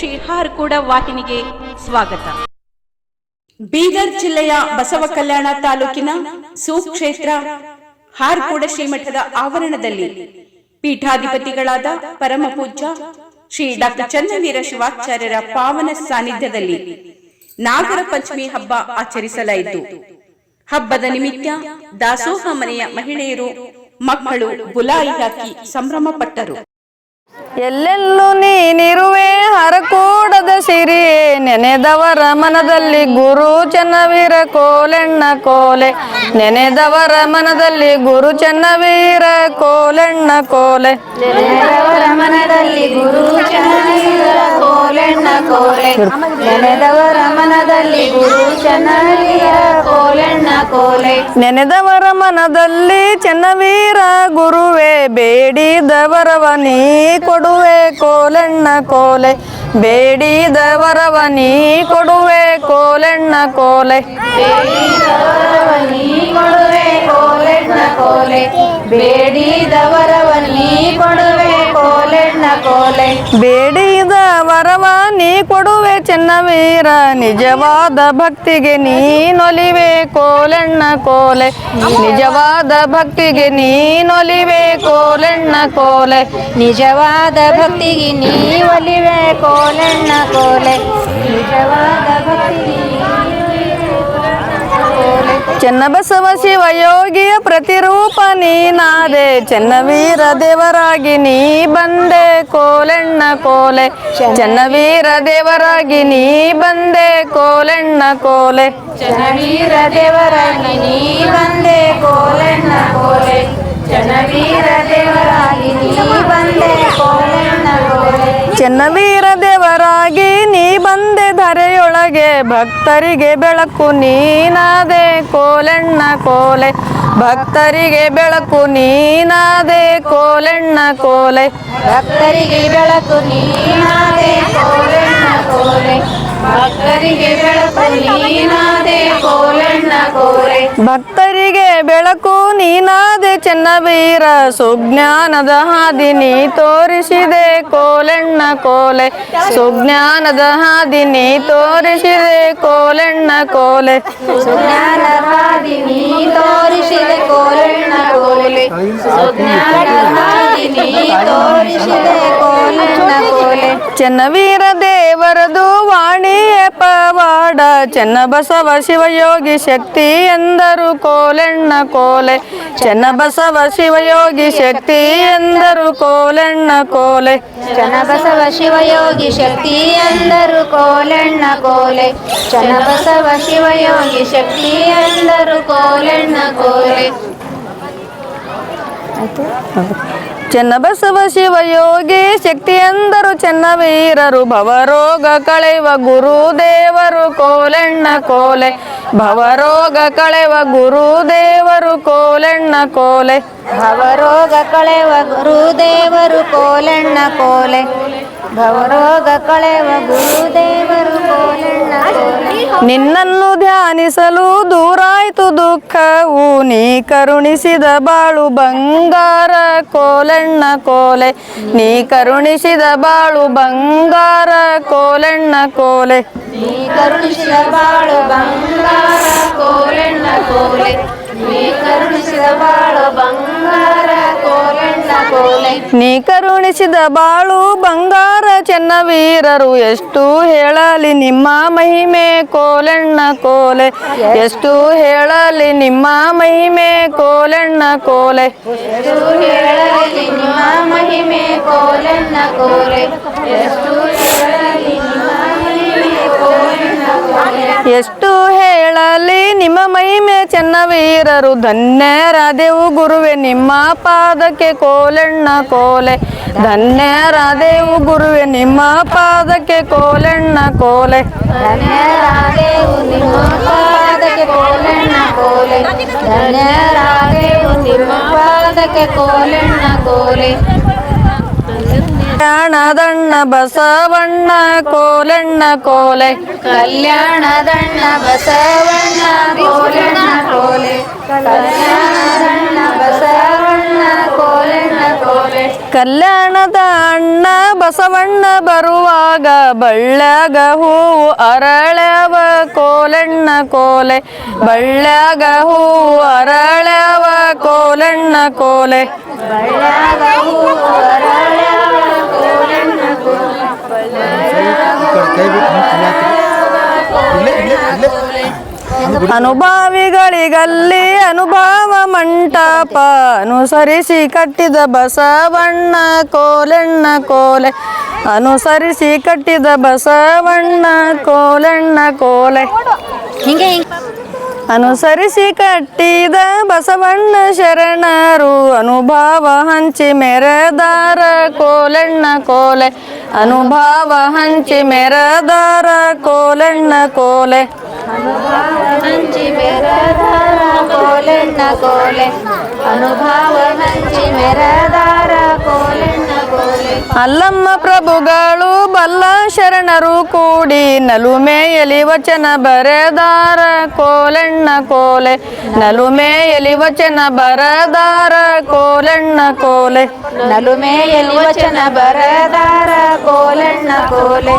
ಶ್ರೀ ಹಾರ್ಕೂಡ ವಾಹಿನಿಗೆ ಸ್ವಾಗತ. ಬೀದರ್ ಜಿಲ್ಲೆಯ ಬಸವ ಕಲ್ಯಾಣ ತಾಲೂಕಿನ ಸುಕ್ಷೇತ್ರ ಹಾರ್ಕೂಡ ಶ್ರೀಮಠದ ಆವರಣದಲ್ಲಿ ಪೀಠಾಧಿಪತಿಗಳಾದ ಪರಮ ಪೂಜ್ಯ ಶ್ರೀ ಡಾಕ್ಟರ್ ಚನ್ನವೀರ ಶಿವಾಚಾರ್ಯರ ಪಾವನ ಸಾನ್ನಿಧ್ಯದಲ್ಲಿ ನಾಗರ ಪಂಚಮಿ ಹಬ್ಬ ಆಚರಿಸಲಾಯಿತು. ಹಬ್ಬದ ನಿಮಿತ್ತ ದಾಸೋಹ ಮನೆಯ ಮಹಿಳೆಯರು ಮಕ್ಕಳು ಬುಲಾಯಿ ಹಾಕಿ ಸಂಭ್ರಮ ಪಟ್ಟರು. ಎಲ್ಲೆಲ್ಲೂ ನೀನಿರುವೆ ಹರಕೂಡದ ಸಿರಿಯೇ, ನೆನೆದವರ ಮನದಲ್ಲಿ ಗುರು ಚನ್ನವೀರ ಕೋಲೆಣ್ಣ ಕೋಲೆ, ನೆನೆದವರ ಮನದಲ್ಲಿ ಗುರು ಚನ್ನವೀರ ಕೋಲೆಣ್ಣ ಕೋಲೆ, ನೆನೆದವರ ಮನದಲ್ಲಿ ಗುರು ಚನ್ನವೀರ ಕೋಲೆಣ್ಣ ಕೋಲೆ, ನೆನೆದವರ ಮನದಲ್ಲಿ ಗುರು ಚನ್ನವೀರ ಕೋಲೆಣ್ಣ ಕೋಲೆ, ನೆನೆದವರ ಮನದಲ್ಲಿ ಚನ್ನವೀರ ಗುರುವೇ, ಬೇಡಿದವರವ ನೀ ಕೊಡುವೆ ಕೋಲೆಣ್ಣ ಕೋಲೆ, ಬೇಡಿದವರವ ನೀ ಕೊಡುವೆ ಕೋಲೆಣ್ಣ ಕೋಲೆ, ಬೇಡಿದವರವ ನೀ ಕೊಡುವೆ ಕೋಲೆಣ್ಣ ಕೋಲೆ, ಬೇಡಿದವರವ ನೀ ಕೊಡುವೆ ಕೋಲೆಣ್ಣ ಕೋಲೆ, ಬೇಡಿದವರವ ನೀ ಕೊಡುವೆ ಚನ್ನವೀರ, ನಿಜವಾದ ಭಕ್ತಿಗೆ ನೀನೊಲಿವೆ ಕೋಲೆಣ್ಣ ಕೋಲೆ, ನಿಜವಾದ ಭಕ್ತಿಗೆ ನೀನೊಲಿವೆ ಕೋಲೆಣ್ಣ ಕೋಲೆ, ನಿಜವಾದ ಭಕ್ತಿಗೆ ನೀ ಒಲಿವೆ ಕೋಲೆಣ್ಣ ಕೋಲೆ, ನಿಜವಾದ ಭಕ್ತಿಗೆ ಚನ್ನಬಸವ ಶಿವಯೋಗಿಯ ಪ್ರತಿರೂಪ ನೀನಾದೆ, ಚನ್ನವೀರ ದೇವರಾಗಿ ನೀ ಬಂದೆ ಕೋಲೆಣ್ಣ ಕೋಲೆ, ಚನ್ನವೀರ ದೇವರಾಗಿ ನೀ ಬಂದೆ ಕೋಲೆಣ್ಣ ಕೋಲೆ, ಚನ್ನವೀರ ದೇವರಾಗಿ ನೀ ಬಂದೆ ಕೋಲೆಣ್ಣ ಕೋಲೆ, ಚನ್ನವೀರ ದೇವರಾಗಿ ನೀ ಬಂದೆ ಕೋಲೆಣ್ಣ ಕೋಲೆ, ಚನ್ನವೀರ ದೇವರಾಗಿ ನೀ ಬಂದೆ ಧರೆಯೊಳಗೆ, ಭಕ್ತರಿಗೆ ಬೆಳಕು ನೀನಾದೆ ಕೋಲೆಣ್ಣ ಕೋಲೆ, ಭಕ್ತರಿಗೆ ಬೆಳಕು ನೀನಾದೆ ಕೋಲೆಣ್ಣ ಕೋಲೆ, ಭಕ್ತರಿಗೆ ಬೆಳಕು ನೀನಾದೆ ಕೋಲೆಣ್ಣ ಕೋಲೆ, ಭಕ್ತರಿಗೆ ಬೆಳಕು ನೀನಾದೆ ಕೋಲೆಣ್ಣ ಕೋಲೆ, ಭಕ್ತರಿಗೆ ಬೆಳಕು ನೀನಾದೆ ಚನ್ನವೀರ, ಸುಜ್ಞಾನದ ಹಾದಿ ನೀ ತೋರಿಸಿದೆ ಕೋಲೆಣ್ಣ ಕೋಲೆ, ಸುಜ್ಞಾನದ ಹಾದಿ ನೀ ತೋರಿಸಿದೆ ಕೋಲೆಣ್ಣ ಕೋಲೆ, ಸುಜ್ಞಾನದ ಹಾದಿ ನೀ ತೋರಿಸಿದೆ ಕೋಲೆಣ್ಣ ಕೋಲೆ, ಸುಜ್ಞಾನದ ಹಾದಿ ನೀ ತೋರಿಸಿದೆ ಕೋಲೆಣ್ಣ ಕೋಲೆ, ಚನ್ನವೀರ ದೇವರದು ವಾಣಿಯ ಪವಾಡ, ಚನ್ನಬಸವ ಶಿವಯೋಗಿ ಶಕ್ತಿ ಎಂದರು ಕೋಲೆಣ್ಣ ಕೋಲೆ, ಚನ್ನಬಸವ ಶಿವಯೋಗಿ ಶಕ್ತಿ ಎಂದರು ಕೋಲೆಣ್ಣ ಕೋಲೆ, ಚನ್ನಬಸವ ಶಿವಯೋಗಿ ಶಕ್ತಿ ಎಂದರು ಕೋಲೆಣ್ಣ ಕೋಲೆ, ಚನ್ನಬಸವ ಶಿವಯೋಗಿ ಶಕ್ತಿ ಎಂದರು ಕೋಲೆಣ್ಣ ಕೋಲೆ, ಚನ್ನಬಸವ ಶಿವಯೋಗಿ ಶಕ್ತಿ ಎಂದರು ಚನ್ನವೀರರು, ಭವರೋಗ ಕಳೆಯುವ ಗುರುದೇವರು ಕೋಲೆಣ್ಣ ಕೋಲೆ, ಭವರೋಗ ಕಳೆಯುವ ಗುರುದೇವರು ಕೋಲೆಣ್ಣ ಕೋಲೆ, ಭವರೋಗ ಕಳೆವ ಗುರುದೇವರು ಕೋಲೆಣ್ಣ ಕೋಲೆ, ಭವರೋಗ ಕಳೆವ ಗುರುದೇವರು ಕೋಲೆಣ್ಣ ಕೋಲೆ, ನಿನ್ನನ್ನು ಧ್ಯಾನಿಸಲು ದೂರಾಯ್ತು ದುಃಖವು, ನೀ ಕರುಣಿಸಿದ ಬಾಳು ಬಂಗಾರ ಕೋಲೆಣ್ಣ ಕೋಲೆ, ನೀ ಕರುಣಿಸಿದ ಬಾಳು ಬಂಗಾರ ಕೋಲೆಣ್ಣ ಕೋಲೆ, ನೀ ಕರುಣಿಸಿದ ಬಾಳು ಬಂಗಾರ ಕೋಲೆಣ್ಣ ಕೋಲೆ, ನೀ ಕರುಣಿಸಿದ ಬಾಳು ಬಂಗಾರ ಕೋಲೆಣ್ಣ ಕೋಲೆ, ನೀ ಕರುಣಿಸಿದ ಬಾಳು ಬಂಗಾರ ಚನ್ನವೀರರು, ಎಷ್ಟು ಹೇಳಲಿ ನಿಮ್ಮ ಮಹಿಮೆ ಕೋಲೆಣ್ಣ ಕೋಲೆ, ಎಷ್ಟು ಹೇಳಲಿ ನಿಮ್ಮ ಮಹಿಮೆ ಕೋಲೆಣ್ಣ ಕೋಲೆ, ಎಷ್ಟು ಹೇಳಲಿ ನಿಮ್ಮ ಮಹಿಮೆ ಕೋಲೆಣ್ಣ ಕೋಲೆ, ಎಷ್ಟು ಹೇಳಲಿ ನಿಮ್ಮ ಮಹಿಮೆ ಕೋಲೆಣ್ಣ ಕೋಲೆ, ಎಷ್ಟು ಹೇಳಲಿ ನಿಮ್ಮ ಮಹಿಮೆ ಚನ್ನವೀರರು, ಧನ್ಯರಾದೆವು ಗುರುವೆ ನಿಮ್ಮ ಪಾದಕ್ಕೆ ಕೋಲೆಣ್ಣ ಕೋಲೆ, ಧನ್ಯರಾದೆವು ಗುರುವೆ ನಿಮ್ಮ ಪಾದಕ್ಕೆ ಕೋಲೆಣ್ಣ ಕೋಲೆ, ಧನ್ಯರಾದೆವು ನಿಮ್ಮ ಪಾದಕ್ಕೆ ಕೋಲೆಣ್ಣ ಕೋಲೆ, ಧನ್ಯರಾದೆವು ನಿಮ್ಮ ಪಾದಕ್ಕೆ ಕೋಲೆಣ್ಣ ಕೋಲೆ, ಕಲ್ಯಾಣದಣ್ಣ ಬಸವಣ್ಣ ಕೋಲೆಣ್ಣ ಕೋಲೆ, ಕಲ್ಯಾಣದಣ್ಣ ಬಸವಣ್ಣ ಕೋಲೆಣ್ಣ ಕೋಲೆ, ಕಲ್ಯಾಣದಣ್ಣ ಬಸವಣ್ಣ ಕೋಲೆಣ್ಣ ಕೋಲೆ ಕಲ್ಯಾಣದ ಅಣ್ಣ ಬಸವಣ್ಣ ಬರುವಾಗ ಬಳ್ಳ್ಯಾಗ ಹೂವು ಅರಳ್ಯಾವ ಕೋಲಣ್ಣ ಕೋಲೆ ಬಳ್ಳ್ಯಾಗ ಹೂವು ಅರಳ್ಯಾವ ಕೋಲಣ್ಣ ಕೋಲೆ ಬಳ್ಳ್ಯಾಗ ಹೂವು ಅರಳ್ಯಾವ ಕೋಲಣ್ಣ ಕೋಲೆ ಅನುಭಾವಿಗಳಿಗಲ್ಲಿ ಅನುಭವ ಮಂಟಪ ಅನುಸರಿಸಿ ಕಟ್ಟಿದ ಬಸವಣ್ಣ ಕೋಲಣ್ಣ ಕೋಲೆ ಅನುಸರಿಸಿ ಕಟ್ಟಿದ ಬಸವಣ್ಣ ಕೋಲಣ್ಣ ಕೋಲೆ ಅನುಸರಿಸಿ ಕಟ್ಟಿದ ಬಸವಣ್ಣ ಶರಣರು ಅನುಭವ ಹಂಚಿ ಮೆರೆದಾರ ಕೋಲಣ್ಣ ಕೋಲೆ ಅನುಭವ ಹಂಚಿ ಮೆರೆದಾರ ಕೋಲಣ್ಣ ಕೋಲೆ ಹಂಚಿ ಮೆರದಾರ ಕೋಲಣ್ಣ ಕೋಲೆ ಅನುಭವ ಹಂಚಿ ಮೆರದಾರ ಕೋಲಣ್ಣ ಕೋಲೆ ಅಲ್ಲಮ್ಮ ಪ್ರಭುಗಳು ಬಲ್ಲ ಶರಣರು ಕೂಡಿ ನಲುಮೆಯಲಿ ವಚನ ಬರೆದಾರ ಕೋಲಣ್ಣ ಕೋಲೆ ನಲುಮೆಯಲಿ ವಚನ ಬರೆದಾರ ಕೋಲಣ್ಣ ಕೋಲೆ ನಲುಮೆಯಲ್ಲಿ ವಚನ ಬರೆದಾರ ಕೋಲಣ್ಣ ಕೋಲೆ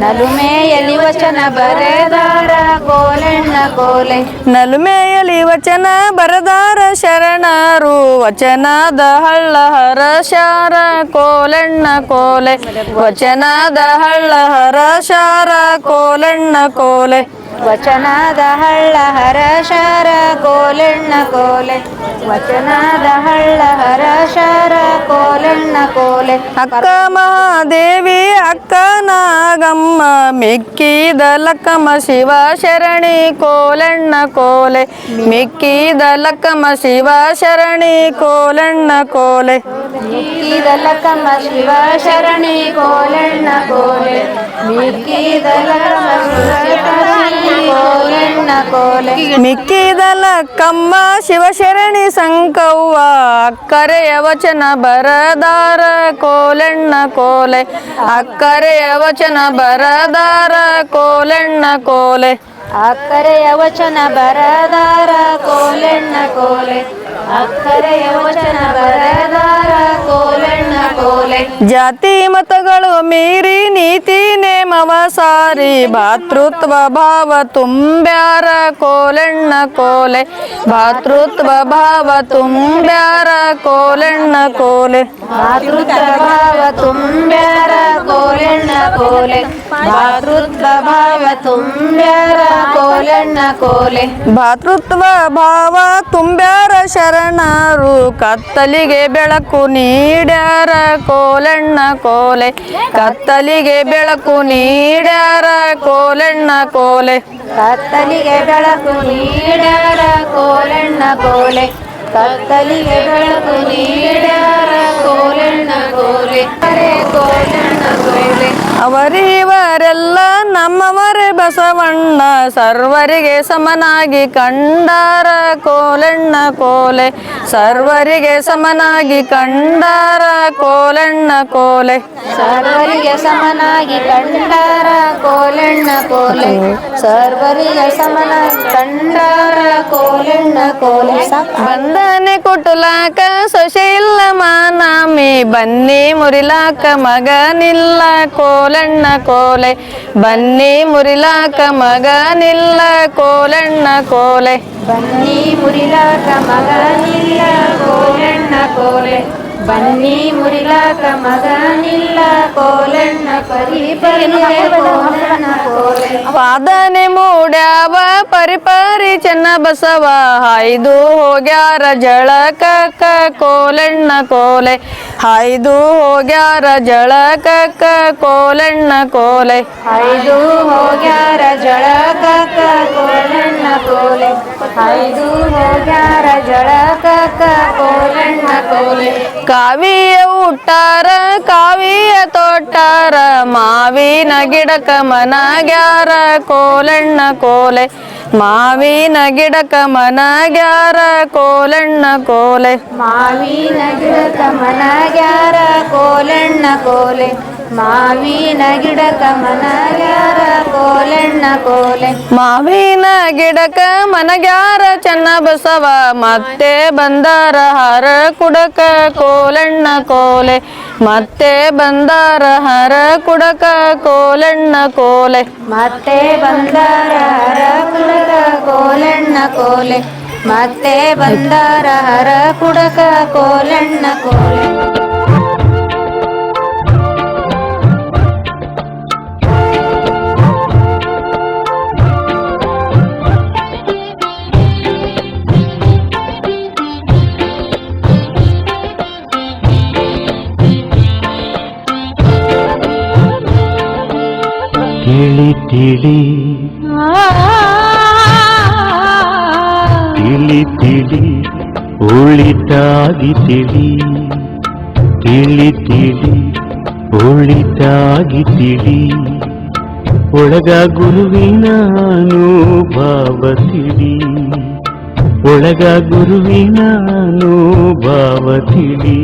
ನಲುಮೆಯಲ್ಲಿ ವಚನ ಬರೆದಾರ ಕೋಲಣ್ಣ ಕೋಲೆ ನಲುಮೆಯಲಿ ವಚನ ಬರೆದಾರ ಶರಣರು ವಚನದ ಹಳ್ಳ ಹರಶಾರ ಕೋಲಣ್ಣ ಕೋಲೆ ವಚನದ ಹಳ್ಳ ಹರಶಾರ ಕೋಲಣ್ಣ ಕೋಲೆ ವಚನದ ಹಳ್ಳ ಹರಶಾರ ಕೋಲಣ್ಣ ಕೋಲೆ ವಚನದ ಹಳ್ಳ ಹರಶಾರ ಕೋಲಣ್ಣ ಕೋಲೆ ಅಕ್ಕ ಮಹಾದೇವಿ ಅಕ್ಕ ನಾಗಮ್ಮ ಮಿಕ್ಕಿದ ಲಕ್ಕಮ್ಮ ಶಿವ ಶರಣಿ ಕೋಲಣ್ಣ ಕೋಲೆ ಮಿಕ್ಕಿದ ಲಕ್ಕಮ್ಮ ಶಿವ ಶರಣಿ ಕೋಲಣ್ಣ ಕೋಲೆ ಮಿಕ್ಕಿದ ಲಕ್ಕಮ್ಮ ಶಿವ ಶರಣಿ ಕೋಲಣ್ಣ ಕೋಲೆ ಮಿಕ್ಕಿದ ಲಕ್ಕಮ್ಮ ಶಿವ ಶರಣಿ ಕೋಲಣ್ಣ ಕೋಲೆ ಮಿಕ್ಕಿದ ಲಕ್ಕಮ್ಮ ಶಿವಶರಣಿ ಸಂಕವ್ವ ಅಕ್ಕರೆಯ ವಚನ ಬರದಾರ ಕೋಲಣ್ಣ ಕೋಲೆ ಅಕ್ಕರೆಯ ವಚನ ಬರದಾರ ಕೋಲಣ್ಣ ಕೋಲೆ ಅಕ್ಕರೆಯ ವಚನ ಬರದಾರ ಕೋಲಣ್ಣ ಕೋಲೆ ಅಕ್ಕರೆಯ ವಚನ ಬರದಾರ ಕೋಲಣ್ಣ ಕೋಲೆ ಜಾತಿ ಮತಗಳು ಮೀರಿ ನೀತಿ ನೇಮವ ಸಾರಿ ಭಾತೃತ್ವ ಭಾವ ತುಂಬ್ಯಾರ ಕೋಲಣ್ಣ ಕೋಲೆ ಭಾತೃತ್ವ ಭಾವ ತುಂಬ್ಯಾರ ಕೋಲಣ್ಣ ಕೋಲೆ ಭಾತೃತ್ವ ಭಾವ ತುಂಬ್ಯಾರ ಕೋಲಣ್ಣ ಕೋಲೆ ಭಾತೃತ್ವ ಭಾವ ತುಂಬ್ಯಾರ ಕೋಲಣ್ಣ ಕೋಲೆ ಭಾತೃತ್ವ ಭಾವ ತುಂಬ್ಯಾರ ಶರಣರು ಕತ್ತಲಿಗೆ ಬೆಳಕು ನೀಡ್ಯಾರ ಕೋಲಣ್ಣ ಕೋಲೆ ಕತ್ತಲಿಗೆ ಬೆಳಕು ನೀಡ್ಯಾರ ಕೋಲಣ್ಣ ಕೋಲೆ ಕತ್ತಲಿಗೆ ಬೆಳಕು ನೀಡ್ಯಾರ ಕೋಲಣ್ಣ ಕೋಲೆ ಕತ್ತಲಿಗೆ ಬೆಳಕು ನೀಡ್ಯಾರ ಕೋಲಣ್ಣ ಕೋಲೆ ಕೋಲಣ್ಣ ಕೋಲೆ ಅವರಿವರೆಲ್ಲ ನಮ್ಮವರೇ ಬಸವಣ್ಣ ಸರ್ವರಿಗೆ ಸಮನಾಗಿ ಕಂಡಾರ ಕೋಲಣ್ಣ ಕೋಲೆ ಸರ್ವರಿಗೆ ಸಮನಾಗಿ ಕಂಡಾರ ಕೋಲಣ್ಣ ಕೋಲೆ ಸರ್ವರಿಗೆ ಸಮನಾಗಿ ಕಂಡಾರ ಕೋಲಣ್ಣ ಕೋಲೆ ಸರ್ವರಿಗೆ ಸಮನಾಗಿ ಕಂಡಾರ ಕೋಲಣ್ಣ ಕೋಲೆ ಬಂದನೆ ಕುಟುಲಾಕ ಸೊಸೆ ಇಲ್ಲ ಮಾನಾಮಿ ಬನ್ನಿ ಮುರಿಲಾಕ ಮಗನಿಲ್ಲ ಕೋಲಣ್ಣ ಕೋಲೆ ಬನ್ನಿ ಮುರಿಲಾಕ ಮಗನಿಲ್ಲ ಕೋಲಣ್ಣ ಕೋಲೆ ಬನ್ನಿ ಮುರಿಲಾಕ ಮಗನಿಲ್ಲ ಕೋಲಣ್ಣ ಕೋಲೆ ಬನ್ನಿ ಮುರಿಲಾಕ ಮಗನಿಲ್ಲ ಕೋಲಣ್ಣ ಕೋಲಣ್ಣ ಕೋಲೆ ಪಾದನೆ ಮೂಡ್ಯಾವ ಪರಿಪರಿ ಚೆನ್ನ ಬಸವ ಹಾಯ್ದು ಹೋಗ್ಯಾರ ಜಳಕಕ್ಕ ಕೋಲಣ್ಣ ಕೋಲೆ ಹಾಯ್ದು ಹೋಗ್ಯಾರ ಜಳಕಕ್ಕ ಕೋಲಣ್ಣ ಕೋಲೆ ಐದು ಹೋಗ್ಯಾರ ಜಳಕಕ್ಕ ಕೋಲಣ್ಣ ಕೋಲೆ ಐದು ಹೋಗ್ಯಾರ ಜಳಕಕ್ಕ ಕೋಲಣ್ಣ ಕೋಲೆ ಕಾವಿಯ ಊಟಾರ ಕಾವಿಯ ತೋಟಾರ ಮಾವಿನ ಗಿಡಕ ಮನಗ್ಯಾರ ಕೋಲಣ್ಣ ಕೋಲೆ ಮಾವಿನ ಗಿಡಕ ಮನಗ್ಯಾರ ಕೋಲಣ್ಣ ಕೋಲೆ ಮಾವಿನ ಗಿಡಕ ಮನಗ್ಯಾರ ಕೋಲಣ್ಣ ಕೋಲೆ ಮಾವಿನ ಗಿಡಕ ಮನಗ್ಯಾರ ಕೋಲಣ್ಣ ಕೋಲೆ ಮಾವಿನ ಗಿಡಕ ಮನಗ್ಯಾರ ಚೆನ್ನ ಬಸವ ಮತ್ತೆ ಬಂದಾರ ಹರ ಕುಡಕ ಕೋಲಣ್ಣ ಕೋಲೆ ಮತ್ತೆ ಬಂದಾರ ಹರ ಕುಡಕ ಕೋಲಣ್ಣ ಕೋಲೆ ಮತ್ತೆ ಬಂದಾರ ಹರ ಕುಡಕ ಕೋಲಣ್ಣ ಕೋಲೆ ಮತ್ತೆ ಬಂದಾರ ಹರ ಕುಡಕ ಕೋಲಣ್ಣ ಕೋಲೆ ತಿಳಿ ತಿಳಿ ತಿಳಿ ತಿಳಿ ಒಳಿತಾಗಿ ತಿಳಿ ತಿಳಿ ತಿಳಿ ಒಳಿತಾಗಿ ತಿಳಿ ಒಳಗ ಗುರುವಿನ ಅನುಭವ ತಿಳಿ ಒಳಗ ಗುರುವಿನ ಅನುಭವ ತಿಳಿ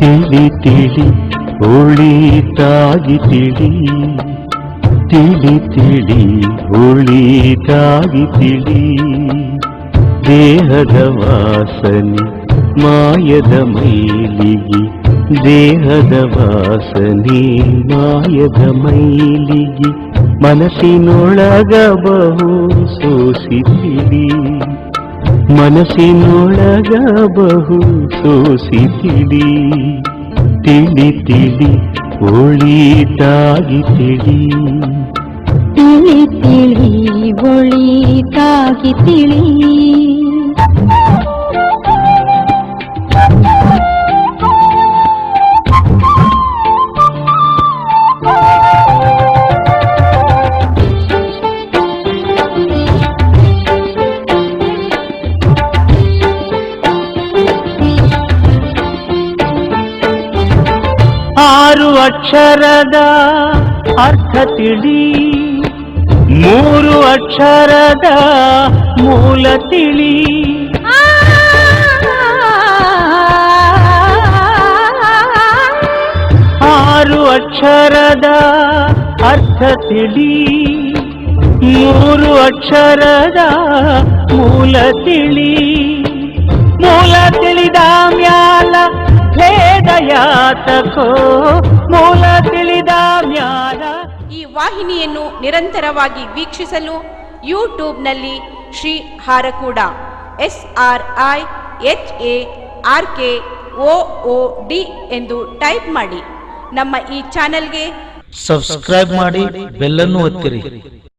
ತಿಳಿ ತಿಳಿ ಒಳಿತಾಗಿ ತಿಳಿ ತಿಳಿ ತಿಳಿ ಒಳಿತಾಗಿ ತಿಳಿ ದೇಹದ ವಾಸನೆ ಮಾಯದ ಮೈಲಿಗೆ ದೇಹದ ವಾಸನೆ ಮಾಯದ ಮೈಲಿಗೆ ಮನಸ್ಸಿನೊಳಗ ಬಹು ಸೋಸಿತಿಳಿ ಮನಸ್ಸಿನೊಳಗ ಬಹು ಸೋಸಿತಿಳಿ ತಿಳಿ ತಿಳಿ ಒಳಿತಾಗಿ ತಿಳಿ ತಿಳಿ ತಿಳಿ ಒಳಿತಾಗಿ ತಿಳಿ ಆರು ಅಕ್ಷರದ ಅರ್ಥ ತಿಳಿ ಮೂರು ಅಕ್ಷರದ ಮೂಲ ತಿಳಿ ಆರು ಅಕ್ಷರದ ಅರ್ಥ ತಿಳಿ ಮೂರು ಅಕ್ಷರದ ಮೂಲ ತಿಳಿ ಮೂಲ ತಿಳಿದ ಮ್ಯಾಲ ಭೇದಯಾತಕೋ ಮೂಲ ತಿಳಿದ ಮ್ಯಾಲ. ಈ ವಾಹಿನಿಯನ್ನು ನಿರಂತರವಾಗಿ ವೀಕ್ಷಿಸಲು ಯೂಟ್ಯೂಬ್ನಲ್ಲಿ ಶ್ರೀ ಹಾರಕೂಡ SRIHARKOOD ಎಂದು ಟೈಪ್ ಮಾಡಿ. ನಮ್ಮ ಈ ಚಾನೆಲ್ಗೆ ಸಬ್ಸ್ಕ್ರೈಬ್ ಮಾಡಿ, ಬೆಲ್ ಅನ್ನು ಒತ್ತಿರಿ.